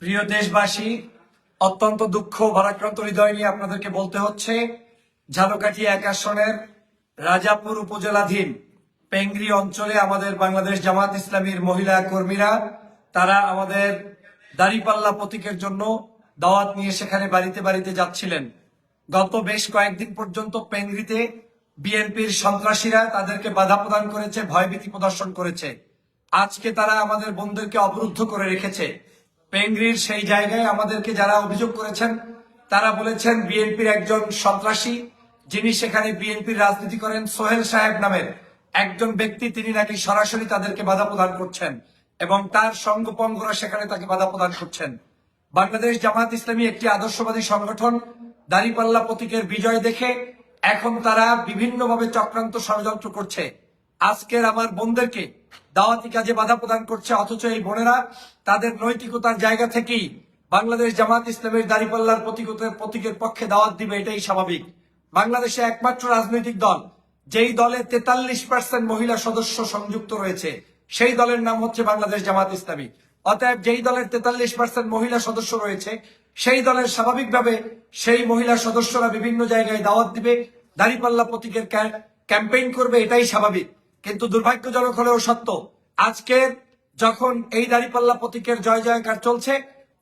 প্রিয় দেশবাসী, অত্যন্ত দুঃখ ভারাক্রান্ত হৃদয় নিয়ে আপনাদেরকে বলতে হচ্ছে, ঝালকাঠি ১ আসনের রাজাপুর উপজেলাধীন পেংরি অঞ্চলে আমাদের বাংলাদেশ জামাত ইসলামীর মহিলা কর্মীরা তারা আমাদের দাঁড়িপাল্লা প্রতীকের জন্য দাওয়াত নিয়ে সেখানে বাড়িতে বাড়িতে যাচ্ছিলেন। গত বেশ কয়েকদিন পর্যন্ত পেংরিতে বিএনপির সন্ত্রাসীরা তাদেরকে বাধা প্রদান করেছে, ভয়ভীতি প্রদর্শন করেছে। আজকে তারা আমাদের বোনদেরকে অবরুদ্ধ করে রেখেছে পেংরির সেই জায়গায়। আমাদেরকে যারা অভিযোগ করেছেন তারা বলেছেন বিএনপির একজন সন্ত্রাসী, যিনি সেখানে বিএনপির রাজনীতি করেন, সোহেল সাহেব নামের একজন ব্যক্তি, তিনি নাকি সরাসরি তাদেরকে বাধা প্রদান করছেন এবং তার সঙ্গপঙ্গরা সেখানে তাকে বাধা প্রদান করছেন। বাংলাদেশ জামাত ইসলামী একটি আদর্শবাদী সংগঠন। দাঁড়িপাল্লা প্রতীকের বিজয় দেখে এখন তারা বিভিন্নভাবে চক্রান্ত ষড়যন্ত্র করছে। আজকের আমার বোনদেরকে দাওয়াতি কাজে বাধা প্রদান করছে, অথচ এই বোনেরা তাদের নৈতিকতার জায়গা থেকেই বাংলাদেশ জামাত ইসলামের দাঁড়িপাল্লার প্রতীকের পক্ষে দাওয়াত দিবে, এটাই স্বাভাবিক। বাংলাদেশে একমাত্র রাজনৈতিক দল যেই দলে 43% মহিলা সদস্য সংযুক্ত রয়েছে, সেই দলের নাম হচ্ছে বাংলাদেশ জামাত ইসলামী। অতএব যেই দলের 43% মহিলা সদস্য রয়েছে, সেই দলের স্বাভাবিকভাবে সেই মহিলা সদস্যরা বিভিন্ন জায়গায় দাওয়াত দিবে, দাঁড়িপাল্লা প্রতীকের ক্যাম্পেইন করবে, এটাই স্বাভাবিক। কিন্তু দুর্ভাগ্যজনক হলেও সত্য, আজকের যখন এই দাঁড়িপাল্লা প্রতীকের জয় জয়কার চলছে,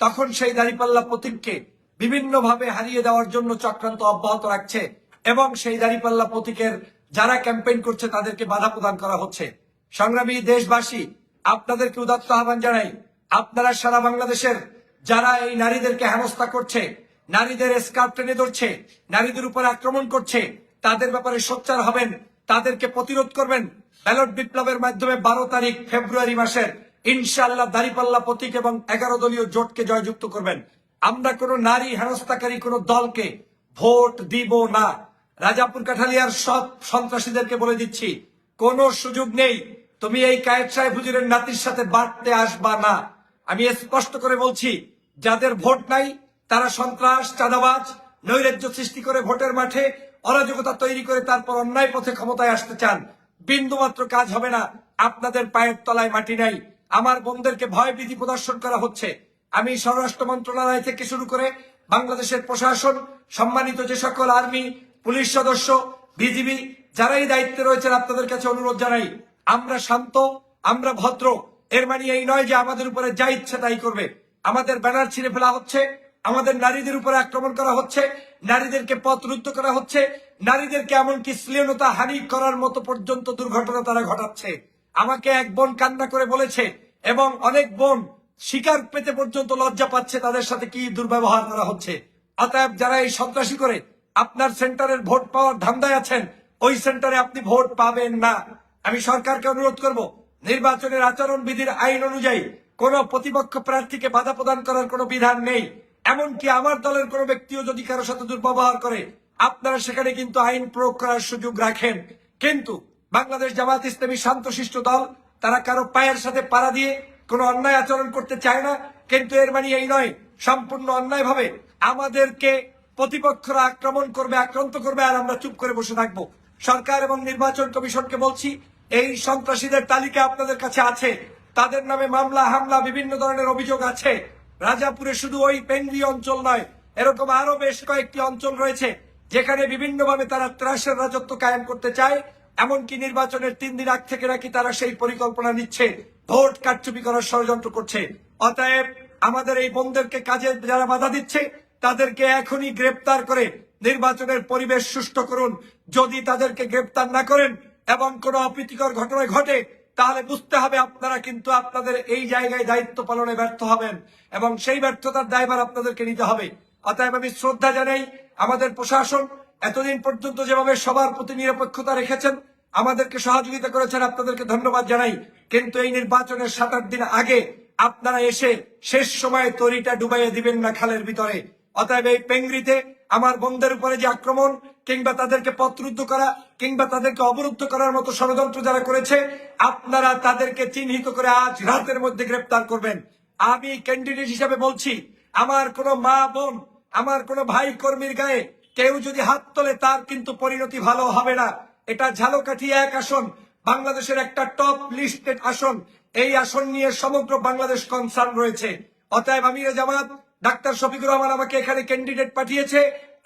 তখন সেই দাঁড়িপাল্লা প্রতীককে বিভিন্নভাবে হারিয়ে দেওয়ার জন্য চক্রান্ত অব্যাহত রাখছে এবং সেই দাঁড়িপাল্লা প্রতীকের যারা ক্যাম্পেইন করছে তাদেরকে বাধা প্রদান করা হচ্ছে। সংগ্রামী দেশবাসী, আপনাদেরকে উদাত্ত আহ্বান জানাই, আপনারা সারা বাংলাদেশের যারা এই নারীদেরকে হেনস্থা করছে, নারীদের স্কার্ফ টেনে ধরছে, নারীদের উপর আক্রমণ করছে, তাদের ব্যাপারে সোচ্চার হবেন, তাদেরকে প্রতিরোধ করবেন। ব্যালট বিপ্লবের মাধ্যমে 12 তারিখ ফেব্রুয়ারি মাসের ইনশাআল্লাহ দাঁড়িপাল্লা প্রতীক এবং 11 দলীয় জোটকে জয়যুক্ত করবেন। আমরা কোন নারী হেনস্থাকারী কোন দলকে ভোট দিব না। রাজাপুর কাঠালিয়ার সব সন্ত্রাসীদেরকে বলে দিচ্ছি, কোন সুযোগ নেই, তুমি এই কায়েদ সাহেব হুজুরের নাতির সাথে বাড়তে আসবা না। আমি স্পষ্ট করে বলছি, যাদের ভোট নাই তারা সন্ত্রাস, চাঁদাবাজ, নৈরাজ্য সৃষ্টি করে ভোটের মাঠে অরাজকতা তৈরি করে তারপর অন্যায় পথে ক্ষমতায় আসতে চান। বিন্দুমাত্র কাজ হবে না, আপনাদের পায়ের তলায় মাটি নাই। আমার বোনদেরকে ভয়ভীতি প্রদর্শন করা হচ্ছে। আমি স্বরাষ্ট্র মন্ত্রণালয় থেকে শুরু করে বাংলাদেশের প্রশাসন, সম্মানিত যে সকল আর্মি, পুলিশ সদস্য, বিজিবি যারাই দায়িত্বে রয়েছেন, আপনাদের কাছে অনুরোধ জানাই, আমরা শান্ত, আমরা ভদ্র। এর মানে এই নয় যে আমাদের উপরে যা ইচ্ছে তাই করবে। আমাদের ব্যানার ছিঁড়ে ফেলা হচ্ছে, আমাদের নারীদের উপরে আক্রমণ করা হচ্ছে, নারীদেরকে পথরুদ্ধ করা হচ্ছে, নারীদেরকে এমনকি শ্লীলতা হানি করার মতো পর্যন্ত দুর্ঘটনা তারা ঘটাচ্ছে। আমাকে এক বোন কান্না করে বলেছে এবং অনেক বোন শিকার পেতে পর্যন্ত লজ্জা পাচ্ছে তাদের সাথে কি দুর্ব্যবহার করা হচ্ছে। অতএব যারা এই সন্ত্রাসী করে আপনার সেন্টারের ভোট পাওয়ার ধান্দায় আছেন, ওই সেন্টারে আপনি ভোট পাবেন না। আমি সরকারকে অনুরোধ করব, নির্বাচনের আচরণ বিধির আইন অনুযায়ী কোন প্রতিপক্ষ প্রার্থীকে বাধা প্রদান করার কোনো বিধান নেই। এমনকি আমার দলের কোনো ব্যক্তিও যদি কারো সাথে দুর্ব্যবহার করে, আপনারা সেখানে কিন্তু আইন প্রয়োগ করার সুযোগ রাখেন। কিন্তু বাংলাদেশ জামাত ইসলামী শান্তশিষ্ট দল, তারা কারো পায়ের সাথে পাড়া দিয়ে কোনো অন্যায় আচরণ করতে চায় না। কিন্তু এর মানে এই নয় সম্পূর্ণ অন্যায় ভাবে আমাদেরকে প্রতিপক্ষরা আক্রমণ করবে, আক্রান্ত করবে, আর আমরা চুপ করে বসে থাকবো। সরকার এবং নির্বাচন কমিশনকে বলছি, এই সন্ত্রাসীদের তালিকা আপনাদের কাছে আছে, তাদের নামে মামলা হামলা বিভিন্ন ধরনের অভিযোগ আছে। রাজাপুরে শুধু ওই পেংরি অঞ্চল নয়, এরকম আরো বেশ কয়েকটি অঞ্চল রয়েছে যেখানে বিভিন্নভাবে তারা ত্রাসের রাজত্ব কায়েম করতে চায়। এমনকি নির্বাচনের 3 দিন আগ থেকে নাকি তারা সেই পরিকল্পনা নিচ্ছে, ভোট কারচুপি করার ষড়যন্ত্র করছে। অতএব আমাদের এই বোনদেরকে কাজে যারা বাধা দিচ্ছে, তাদেরকে এখনই গ্রেপ্তার করে নির্বাচনের পরিবেশ সুষ্ঠু করুন। যদি তাদেরকে গ্রেপ্তার না করেন এবং কোনো অপ্রীতিকর ঘটনা ঘটে, তাহলে বুঝতে হবে আপনারা কিন্তু আপনাদের এই জায়গায় দায়িত্ব পালনে ব্যর্থ হবেন এবং সেই ব্যর্থতার দায়ভার আপনাদেরকে নিতে হবে। অতএব আমি শ্রদ্ধা জানাই আমাদের প্রশাসন, এতদিন পর্যন্ত যেভাবে সবার প্রতি নিরপেক্ষতা রেখেছেন, আমাদেরকে সহযোগিতা করেছেন, আপনাদেরকে ধন্যবাদ জানাই। কিন্তু এই নির্বাচনের 7-8 দিন আগে আপনারা এসে শেষ সময়ে তরিটা ডুবাইয়ে দিবেন না খালের ভিতরে। অতএব এই পেংরিতে আমার বোনদের উপরে যে আক্রমণ কিংবা তাদেরকে পথরুদ্ধ করা কিংবা তাদেরকে অবরুদ্ধ করার মতো ষড়যন্ত্র যারা করেছে, আপনারা তাদেরকে চিহ্নিত করে আজ রাতের মধ্যে গ্রেপ্তার করবেন। আমি ক্যান্ডিডেট হিসেবে বলছি, আমার কোনো মা বোন, আমার কোনো ভাই কর্মীর গায়ে কেউ যদি হাত তোলে, তার কিন্তু পরিণতি ভালো হবে না। এটা ঝালকাঠি 1 আসন, বাংলাদেশের একটা টপ লিস্টেড আসন। এই আসন নিয়ে সমগ্র বাংলাদেশ কনসার্ন রয়েছে। অতএব আমিরে জামাত ডাক্তার শফিকুর রহমান আমাকে এখানে ক্যান্ডিডেট পাঠিয়েছে।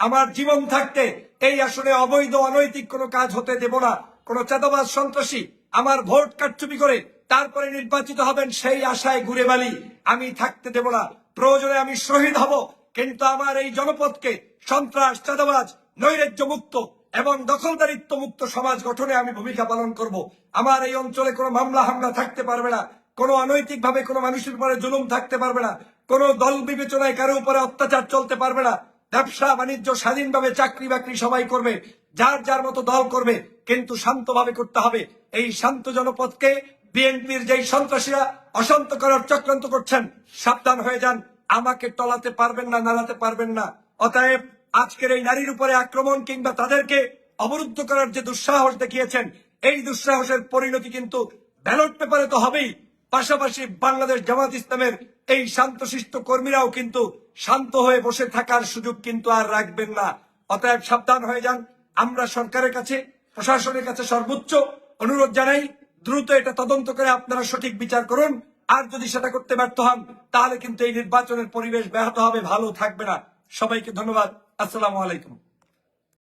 আমার জীবন থাকতে এই আসনে অবৈধ অনৈতিক কোনো কাজ হতে দেব না। কোনো চাঁদাবাজ সন্ত্রাসী আমার ভোট কারচুপি করে তারপরে নির্বাচিত হবেন সেই আশায় ঘুরে বালি আমি থাকতে দেব না। প্রয়োজনে আমি শহীদ হব, কিন্তু আমার এই জনপদকে সন্ত্রাস, চাঁদাবাজ, নৈরাজ্য মুক্ত এবং দখলদারিত্ব মুক্ত সমাজ গঠনে আমি ভূমিকা পালন করব। আমার এই অঞ্চলে কোনো মামলা হামলা থাকতে পারবে না, কোনো অনৈতিক ভাবে কোনো মানুষের উপরে জুলুম থাকতে পারবে না, কোনো দল বিবেচনায় কারো উপরে অত্যাচার চলতে পারবে না। ব্যবসা বাণিজ্য স্বাধীনভাবে চাকরি বাকরি সবাই করবে, যার যার মতো দল করবে, কিন্তু শান্তভাবে করতে হবে। এই শান্ত জনপদকে বিএনপির যেই সন্ত্রাসীরা অশান্ত করার চক্রান্ত করছেন, সাবধান হয়ে যান। আমাকে টলাতে পারবেন না, নাড়াতে পারবেন না। অতএব আজকের এই নারীর উপরে আক্রমণ কিংবা তাদেরকে অবরুদ্ধ করার যে দুঃসাহস দেখিয়েছেন, এই দুঃসাহসের পরিণতি কিন্তু ব্যালট পেপারে তো হবেই। পাশাপাশি বাংলাদেশ জামাত ইসলামের এই শান্তশিষ্ট কর্মীরাও কিন্তু শান্ত হয়ে বসে থাকার সুযোগ কিন্তু আর রাখবেন না। অতএব সাবধান হয়ে যান। আমরা সরকারের কাছে, প্রশাসনের কাছে সর্বোচ্চ অনুরোধ জানাই, দ্রুত এটা তদন্ত করে আপনারা সঠিক বিচার করুন। আর যদি সেটা করতে ব্যর্থ হন, তাহলে কিন্তু এই নির্বাচনের পরিবেশ ব্যাহত হবে, ভালো থাকবে না। সবাইকে ধন্যবাদ। আসসালামু আলাইকুম।